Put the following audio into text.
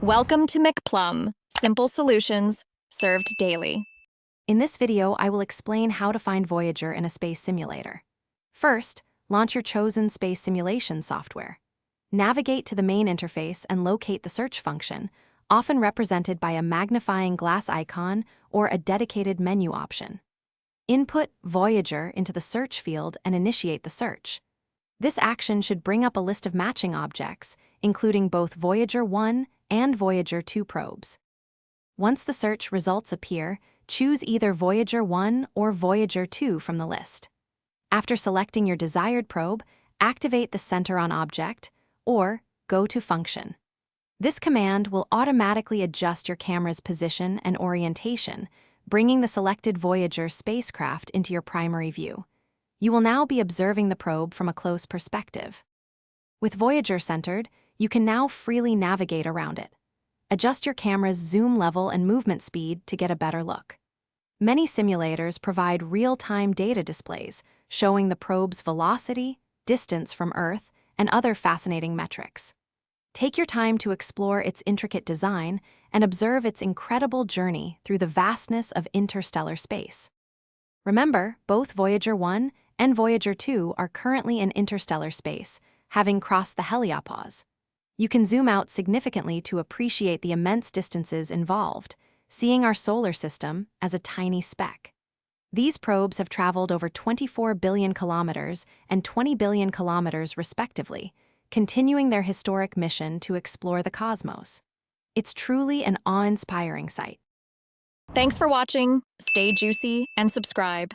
Welcome to McPlum, simple solutions served daily. In this video, I will explain how to find Voyager in a space simulator. First, launch your chosen space simulation software. Navigate to the main interface and locate the search function, often represented by a magnifying glass icon or a dedicated menu option. Input Voyager into the search field and initiate the search. This action should bring up a list of matching objects, including both Voyager 1 and Voyager 2 probes. Once the search results appear, choose either Voyager 1 or Voyager 2 from the list. After selecting your desired probe, activate the Center on Object, or Go to Function. This command will automatically adjust your camera's position and orientation, bringing the selected Voyager spacecraft into your primary view. You will now be observing the probe from a close perspective. With Voyager centered, you can now freely navigate around it. Adjust your camera's zoom level and movement speed to get a better look. Many simulators provide real-time data displays showing the probe's velocity, distance from Earth, and other fascinating metrics. Take your time to explore its intricate design and observe its incredible journey through the vastness of interstellar space. Remember, both Voyager 1 and Voyager 2 are currently in interstellar space, having crossed the heliopause. You can zoom out significantly to appreciate the immense distances involved, seeing our solar system as a tiny speck. These probes have traveled over 24 billion kilometers and 20 billion kilometers respectively, continuing their historic mission to explore the cosmos. It's truly an awe-inspiring sight. Thanks for watching, stay juicy, and subscribe.